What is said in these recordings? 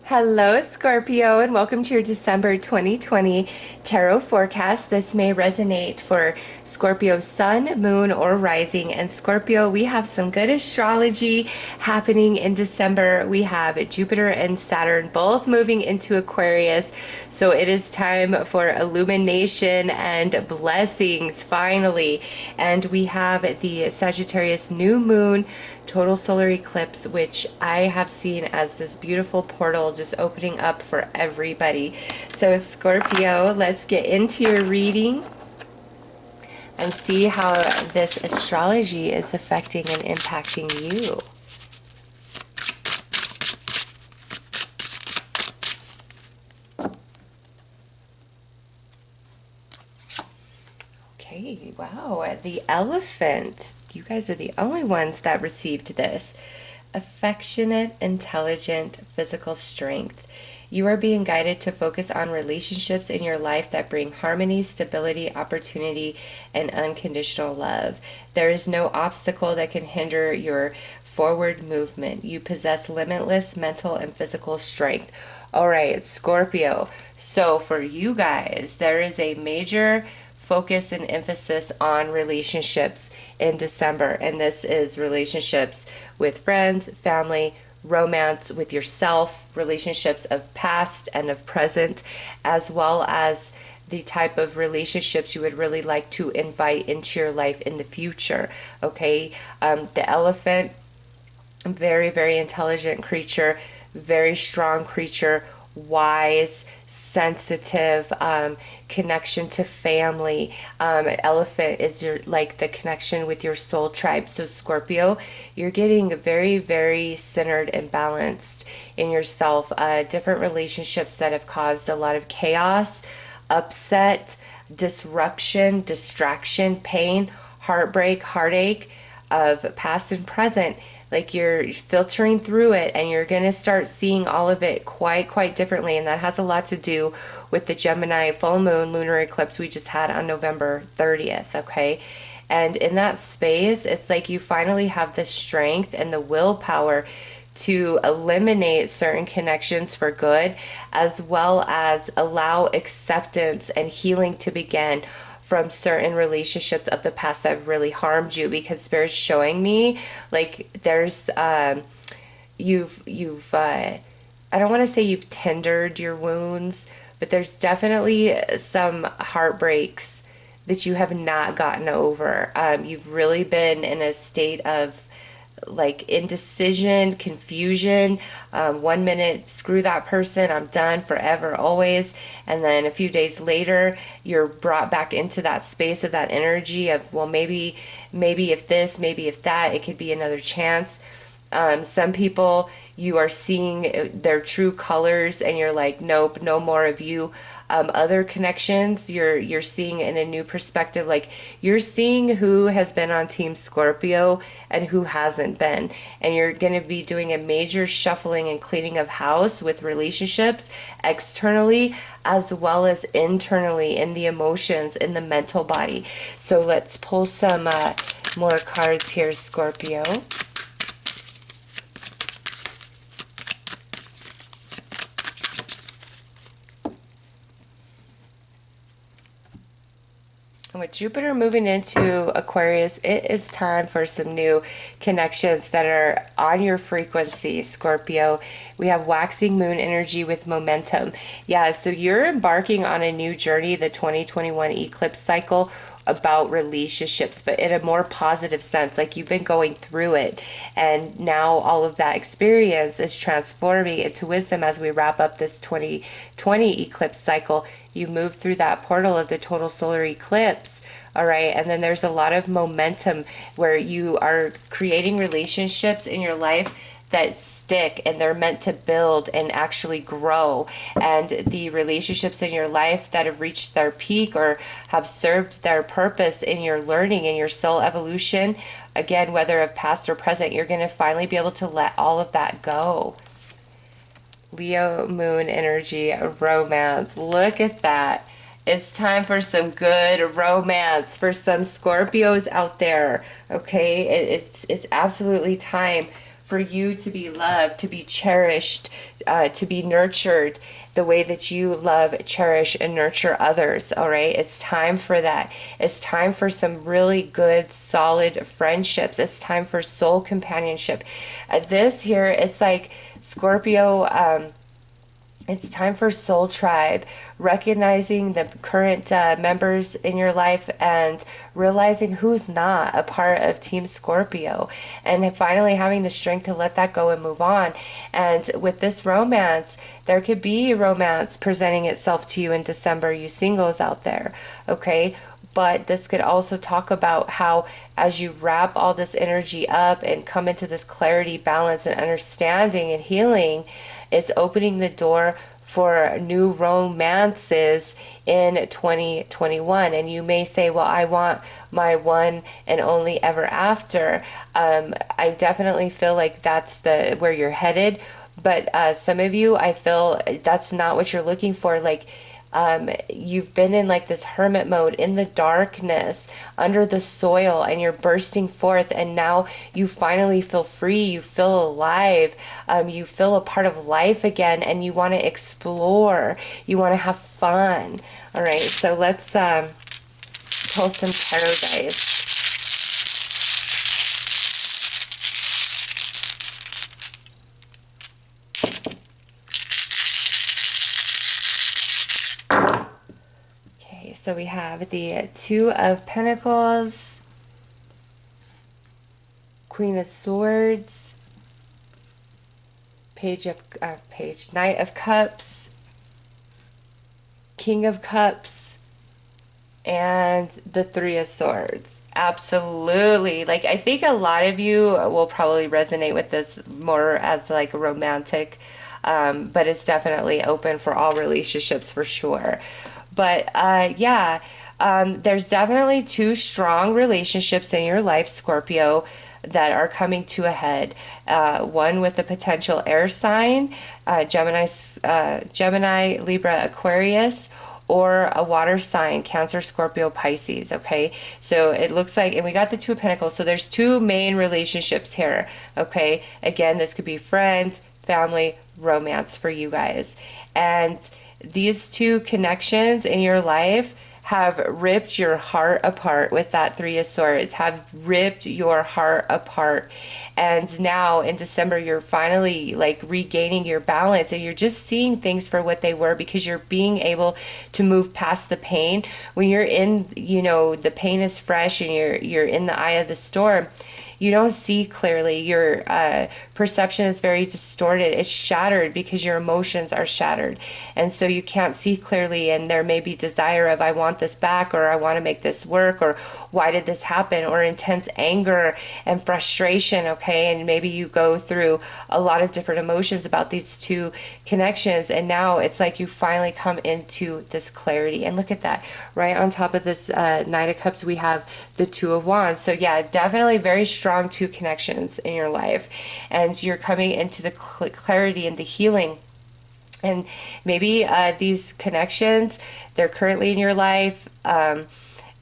Hello, Scorpio, and welcome to your December 2020 tarot forecast. This may resonate for Scorpio sun, moon, or rising. And Scorpio, we have some good astrology happening in December. We have Jupiter and Saturn both moving into Aquarius. So it is time for illumination and blessings finally. And we have the Sagittarius new moon total solar eclipse, which I have seen as this beautiful portal just opening up for everybody. So Scorpio, let's get into your reading and see how this astrology is affecting and impacting you. Okay, wow, the elephant. You guys are the only ones that received this. Affectionate, intelligent, physical strength. You are being guided to focus on relationships in your life that bring harmony, stability, opportunity, and unconditional love. There is no obstacle that can hinder your forward movement. You possess limitless mental and physical strength. All right, Scorpio. So for you guys, there is a major focus and emphasis on relationships in December. And this is relationships with friends, family, romance with yourself, relationships of past and of present, as well as the type of relationships you would really like to invite into your life in the future. Okay, the elephant, very, very intelligent creature, very strong creature, wise, sensitive, connection to family. Elephant is your like the connection with your soul tribe. So Scorpio, you're getting very, very centered and balanced in yourself. Different relationships that have caused a lot of chaos, upset, disruption, distraction, pain, heartbreak, heartache of past and present. Like you're filtering through it and you're going to start seeing all of it quite differently. And that has a lot to do with the Gemini full moon lunar eclipse we just had on November 30th. Okay. And in that space, it's like you finally have the strength and the willpower to eliminate certain connections for good, as well as allow acceptance and healing to begin from certain relationships of the past that have really harmed you, because Spirit's showing me like there's you've I don't want to say you've tendered your wounds, but there's definitely some heartbreaks that you have not gotten over. You've really been in a state of like indecision, confusion. 1 minute, screw that person, I'm done forever, always. And then a few days later, you're brought back into that space of that energy of, well, maybe if this, maybe if that, it could be another chance. Some people, you are seeing their true colors and you're like, nope, no more of you. Other connections, you're seeing in a new perspective. Like you're seeing who has been on Team Scorpio and who hasn't been. And you're going to be doing a major shuffling and cleaning of house with relationships externally as well as internally in the emotions, in the mental body. So let's pull some more cards here, Scorpio. With Jupiter moving into Aquarius, it is time for some new connections that are on your frequency, Scorpio. We have waxing moon energy with momentum. Yeah, so you're embarking on a new journey, the 2021 eclipse cycle, about relationships, but in a more positive sense. Like you've been going through it, and now all of that experience is transforming into wisdom as we wrap up this 2020 eclipse cycle. You move through that portal of the total solar eclipse. All right. And then there's a lot of momentum where you are creating relationships in your life that stick and they're meant to build and actually grow. And the relationships in your life that have reached their peak or have served their purpose in your learning and your soul evolution, again, whether of past or present, you're going to finally be able to let all of that go. Leo moon energy, romance. Look at that. It's time for some good romance for some Scorpios out there. Okay, it's absolutely time for you to be loved, to be cherished, to be nurtured the way that you love, cherish, and nurture others. All right, it's time for that. It's time for some really good, solid friendships. It's time for soul companionship. This here, it's like Scorpio. It's time for soul tribe, recognizing the current members in your life and realizing who's not a part of Team Scorpio, and finally having the strength to let that go and move on. And with this romance, there could be romance presenting itself to you in December, you singles out there, okay? But this could also talk about how, as you wrap all this energy up and come into this clarity, balance, and understanding and healing, it's opening the door for new romances in 2021. And you may say, well, I want my one and only ever after. I definitely feel like that's where you're headed. But some of you, I feel that's not what you're looking for. Like, you've been in like this hermit mode in the darkness under the soil, and you're bursting forth, and now you finally feel free, you feel alive, you feel a part of life again, and you want to explore, you want to have fun. All right, so let's pull some tarot dice. So we have the Two of Pentacles, Queen of Swords, Knight of Cups, King of Cups, and the Three of Swords. Absolutely. Like, I think a lot of you will probably resonate with this more as like a romantic, but it's definitely open for all relationships for sure. But yeah, there's definitely two strong relationships in your life, Scorpio, that are coming to a head. One with a potential air sign, Gemini, Libra, Aquarius, or a water sign, Cancer, Scorpio, Pisces, okay? So it looks like, and we got the Two of Pentacles, so there's two main relationships here, okay? Again, this could be friends, family, romance for you guys. And these two connections in your life have ripped your heart apart with that Three of Swords, have ripped your heart apart. And now in December, you're finally like regaining your balance, and you're just seeing things for what they were, because you're being able to move past the pain. When you're in, the pain is fresh and you're in the eye of the storm, you don't see clearly. Your perception is very distorted. It's shattered because your emotions are shattered. And so you can't see clearly, and there may be desire of, I want this back, or I want to make this work, or why did this happen, or intense anger and frustration, okay? And maybe you go through a lot of different emotions about these two connections, and now it's like you finally come into this clarity. And look at that. Right on top of this Knight of Cups, we have the Two of Wands. So yeah, definitely very strong two connections in your life, and you're coming into the clarity and the healing. And maybe these connections, they're currently in your life, and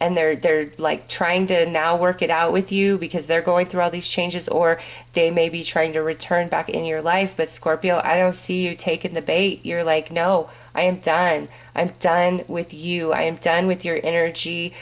they're like trying to now work it out with you because they're going through all these changes, or they may be trying to return back in your life. But Scorpio, I don't see you taking the bait. You're like, no, I am done. I'm done with you. I am done with your energy.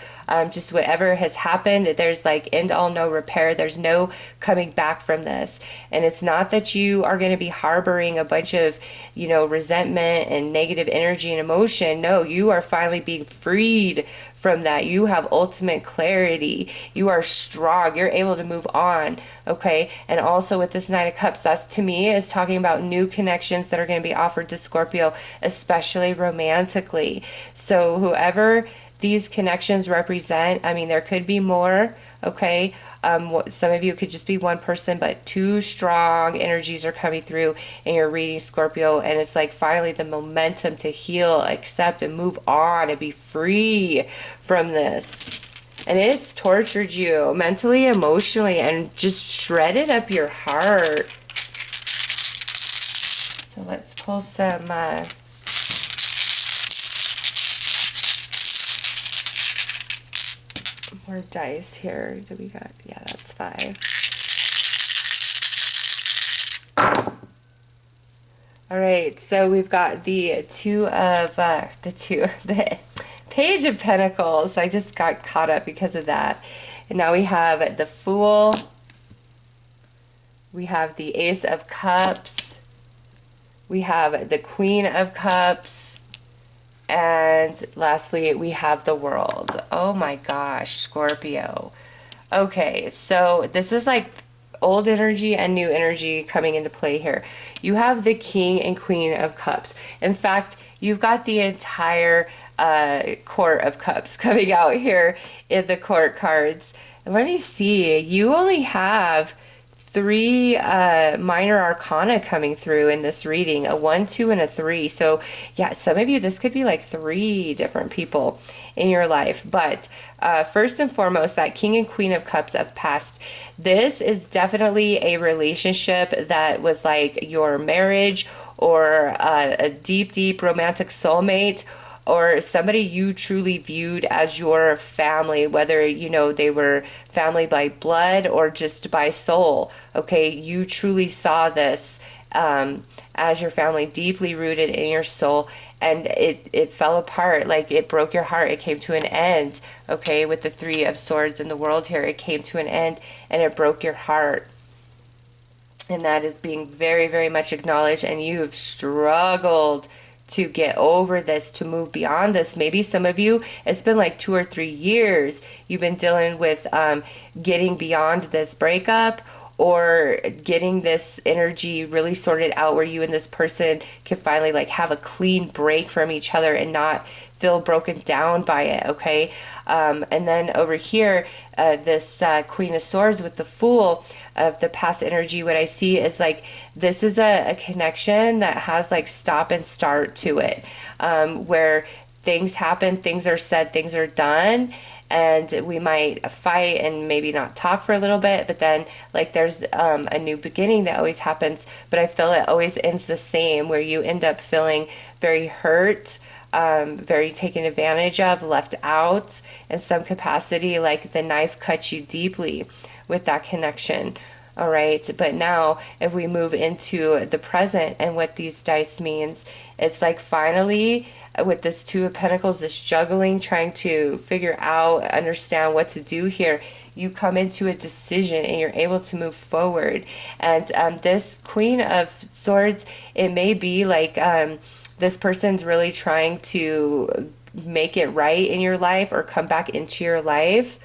Just whatever has happened, there's like end all, no repair. There's no coming back from this. And it's not that you are going to be harboring a bunch of, resentment and negative energy and emotion. No, you are finally being freed from that. You have ultimate clarity. You are strong. You're able to move on. Okay. And also with this Knight of Cups, that's to me is talking about new connections that are going to be offered to Scorpio, especially romantically. So whoever these connections represent, I mean, there could be more, okay? Some of you could just be one person, but two strong energies are coming through in your reading, Scorpio, and it's like finally the momentum to heal, accept, and move on and be free from this. And it's tortured you mentally, emotionally, and just shredded up your heart. So let's pull some more dice here. Do we got? Yeah, that's 5. All right, so we've got the Page of Pentacles. I just got caught up because of that. And now we have the Fool. We have the Ace of Cups. We have the Queen of Cups. And lastly, we have the World. Oh my gosh, Scorpio. Okay, so this is like old energy and new energy coming into play here. You have the King and Queen of Cups. In fact, you've got the entire Court of Cups coming out here in the court cards. And let me see, you only have three minor arcana coming through in this reading, a 1, 2, and a 3. So yeah, some of you, this could be like 3 different people in your life. But first and foremost, that King and Queen of Cups of past, this is definitely a relationship that was like your marriage, or a deep, deep romantic soulmate, or somebody you truly viewed as your family, whether you know they were family by blood or just by soul. Okay, you truly saw this as your family, deeply rooted in your soul, and it fell apart. Like, it broke your heart. It came to an end. Okay, with the Three of Swords in the world here, it came to an end and it broke your heart. And that is being very, very much acknowledged, and you've struggled to get over this, to move beyond this. Maybe some of you, it's been like 2 or 3 years you've been dealing with getting beyond this breakup, or getting this energy really sorted out where you and this person can finally like have a clean break from each other and not feel broken down by it. Okay, and then over here, this Queen of Swords with the Fool of the past energy, what I see is like this is a connection that has like stop and start to it, where things happen, things are said, things are done, and we might fight and maybe not talk for a little bit, but then like there's a new beginning that always happens. But I feel it always ends the same, where you end up feeling very hurt, very taken advantage of, left out in some capacity, like the knife cuts you deeply with that connection. All right, but now if we move into the present and what these dice means, it's like finally with this Two of Pentacles, this juggling, trying to figure out, understand what to do here, you come into a decision and you're able to move forward. And this Queen of Swords, it may be like this person's really trying to make it right in your life or come back into your life.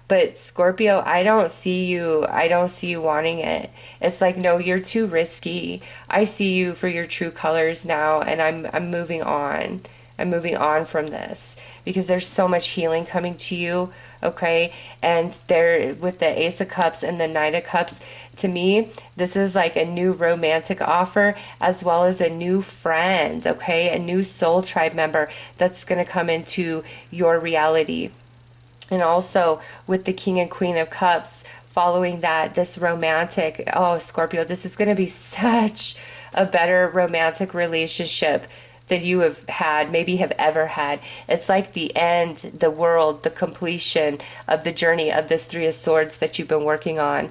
But Scorpio, I don't see you wanting it. It's like, no, you're too risky. I see you for your true colors now, and I'm moving on. I'm moving on from this because there's so much healing coming to you, okay? And there, with the Ace of Cups and the Knight of Cups, to me, this is like a new romantic offer as well as a new friend, okay? A new soul tribe member that's going to come into your reality. And also with the King and Queen of Cups, following that, this romantic, oh, Scorpio, this is going to be such a better romantic relationship that you have had, maybe have ever had. It's like the end, the world, the completion of the journey of this Three of Swords that you've been working on,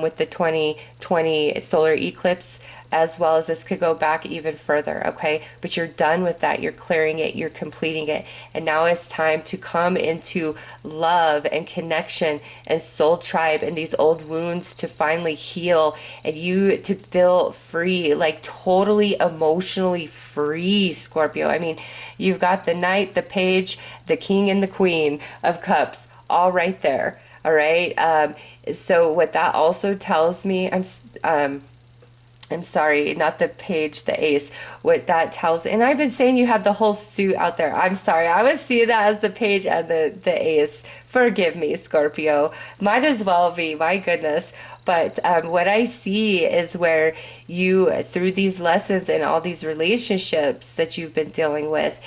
with the 2020 solar eclipse, as well as this could go back even further, okay? But you're done with that. You're clearing it. You're completing it. And now it's time to come into love and connection and soul tribe and these old wounds to finally heal, and you to feel free, like totally emotionally free, Scorpio. I mean, you've got the Knight, the Page, the King, and the Queen of Cups all right there, all right? So what that also tells me, I'm sorry, not the Page, the Ace. What that tells, and I've been saying you have the whole suit out there. I'm sorry. I was seeing that as the Page and the Ace. Forgive me, Scorpio. Might as well be, my goodness. But what I see is where you, through these lessons and all these relationships that you've been dealing with,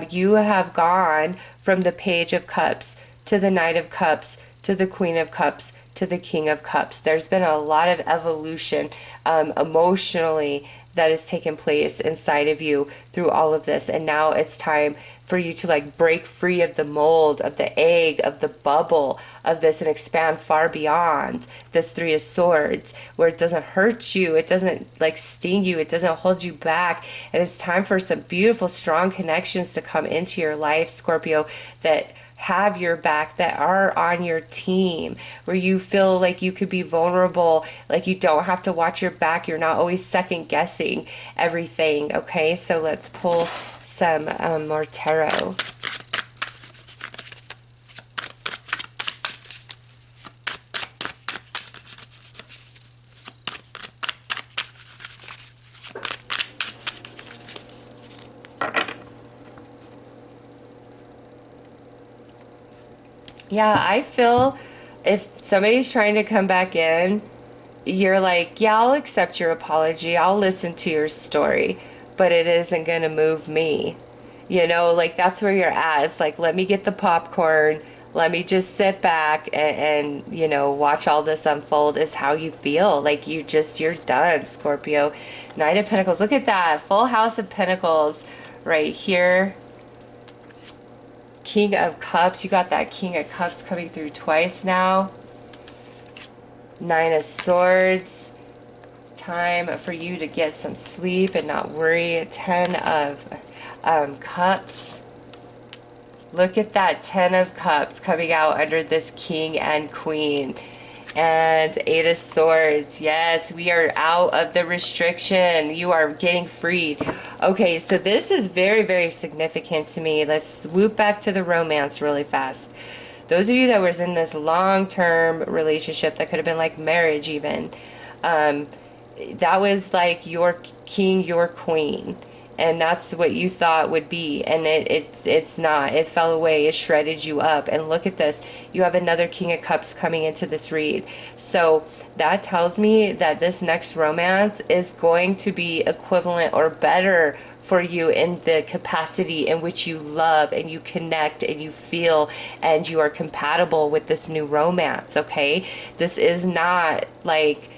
you have gone from the Page of Cups to the Knight of Cups to the Queen of Cups to the King of Cups. There's been a lot of evolution emotionally that has taken place inside of you through all of this. And now it's time for you to like break free of the mold, of the egg, of the bubble of this, and expand far beyond this Three of Swords, where it doesn't hurt you, it doesn't like sting you, it doesn't hold you back. And it's time for some beautiful, strong connections to come into your life, Scorpio, that have your back, that are on your team, where you feel like you could be vulnerable, like you don't have to watch your back, you're not always second guessing everything. Okay, so let's pull some more tarot. Yeah, I feel if somebody's trying to come back in, you're like, yeah, I'll accept your apology. I'll listen to your story, but it isn't going to move me. You know, like that's where you're at. It's like, let me get the popcorn. Let me just sit back you know, watch all this unfold is how you feel. Like you're done, Scorpio. Knight of Pentacles. Look at that. Full House of Pentacles right here. King of Cups. You got that King of Cups coming through twice now. Nine of Swords. Time for you to get some sleep and not worry. Ten of Cups. Look at that Ten of Cups coming out under this King and Queen. And Eight of Swords. Yes, we are out of the restriction. You are getting freed. Okay, so this is very, very significant to me. Let's swoop back to the romance really fast. Those of you that was in this long-term relationship, that could have been like marriage even, that was like your king, your queen. And that's what you thought would be, and it's not. It fell away. It shredded you up. And look at this. You have another King of Cups coming into this read. So that tells me that this next romance is going to be equivalent or better for you in the capacity in which you love and you connect and you feel and you are compatible with this new romance, okay? This is not like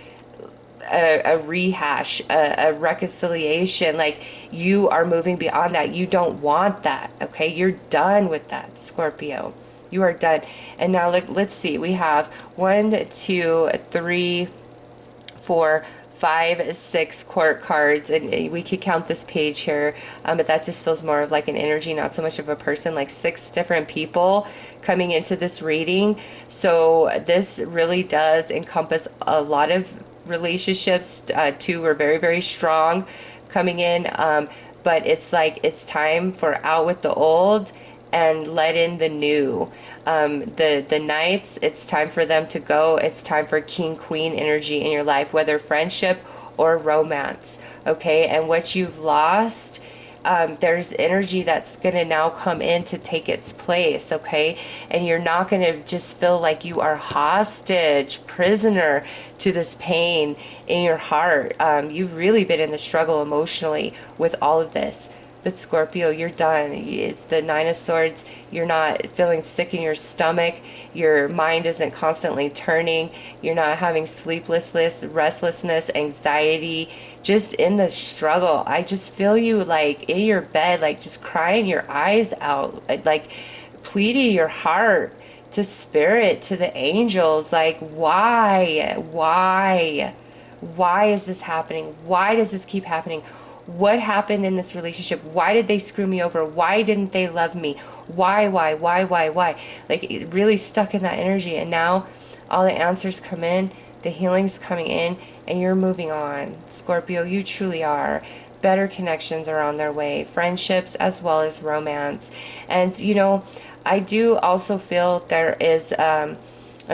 a rehash, a reconciliation. Like, you are moving beyond that. You don't want that, okay? You're done with that, Scorpio. You are done. And now let's see. We have 1, 2, 3, 4, 5, 6 court cards, and we could count this page here, but that just feels more of like an energy, not so much of a person. Like 6 different people coming into this reading. So this really does encompass a lot of relationships. 2 were very, very strong coming in, but it's like it's time for out with the old and let in the new. The knights, it's time for them to go. It's time for king queen energy in your life, whether friendship or romance, okay? And what you've lost, there's energy that's going to now come in to take its place, okay? And you're not going to just feel like you are hostage, prisoner to this pain in your heart. You've really been in the struggle emotionally with all of this. But Scorpio, you're done. It's the 9 of Swords. You're not feeling sick in your stomach. Your mind isn't constantly turning. You're not having sleeplessness, restlessness, anxiety, just in the struggle. I just feel you like in your bed, like just crying your eyes out, like pleading your heart to spirit, to the angels. Like, why is this happening? Why does this keep happening? What happened in this relationship? Why did they screw me over? Why didn't they love me? Why? Like, really stuck in that energy. And now all the answers come in, the healing's coming in, and you're moving on. Scorpio, you truly are. Better connections are on their way. Friendships as well as romance. And, you know, I do also feel there is a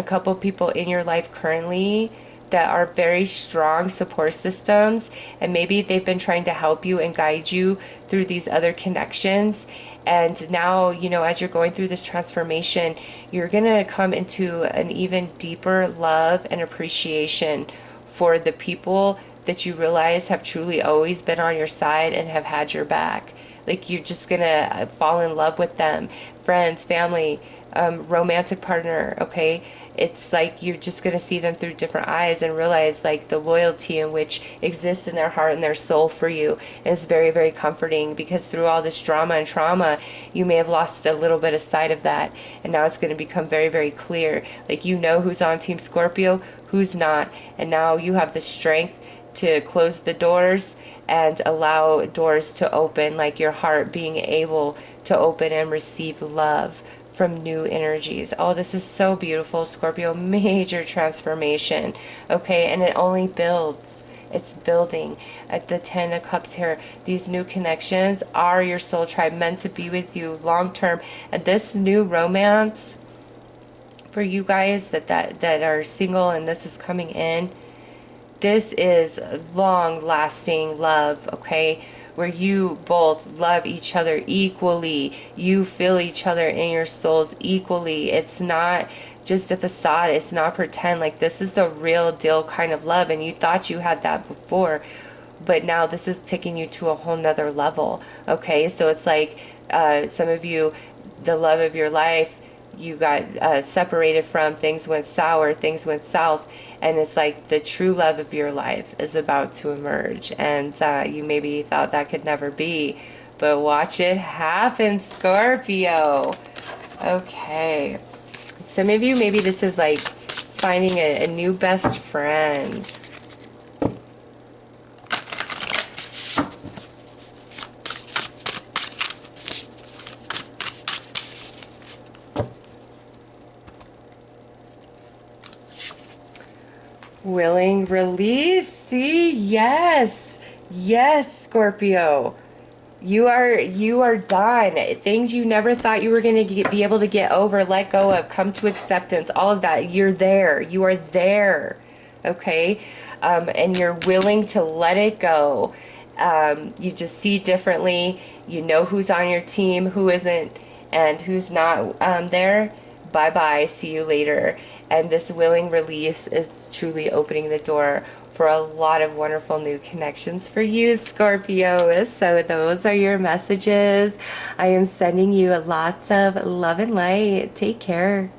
couple people in your life currently that are very strong support systems, and maybe they've been trying to help you and guide you through these other connections. And now, you know, as you're going through this transformation, you're gonna come into an even deeper love and appreciation for the people that you realize have truly always been on your side and have had your back. Like you're just gonna fall in love with them, friends, family, romantic partner, okay? It's like you're just gonna see them through different eyes and realize like the loyalty in which exists in their heart and their soul for you is very, very comforting, because through all this drama and trauma, you may have lost a little bit of sight of that, and now it's gonna become very, very clear. Like you know who's on Team Scorpio, who's not, and now you have the strength to close the doors and allow doors to open, like your heart being able to open and receive love from new energies. Oh, this is so beautiful, Scorpio. Major transformation. Okay, and it only builds. It's building. At the 10 of Cups here, these new connections are your soul tribe, meant to be with you long term. And this new romance for you guys that are single and this is coming in, this is long-lasting love, okay? Where you both love each other equally. You feel each other in your souls equally. It's not just a facade. It's not pretend. Like this is the real deal kind of love. And you thought you had that before, but now this is taking you to a whole nother level, okay? So it's like some of you, the love of your life, you got separated from, things went sour, things went south, and it's like the true love of your life is about to emerge, and you maybe thought that could never be, but watch it happen, Scorpio. Okay, some of you, maybe this is like finding a new best friend. Willing release. See, yes, yes, Scorpio. You are done. Things you never thought you were going to be able to get over, let go of, come to acceptance, all of that. You're there. You are there. Okay? And you're willing to let it go. You just see differently. You know who's on your team, who isn't, and who's not there. Bye-bye. See you later. And this willing release is truly opening the door for a lot of wonderful new connections for you, Scorpio. So those are your messages. I am sending you lots of love and light. Take care.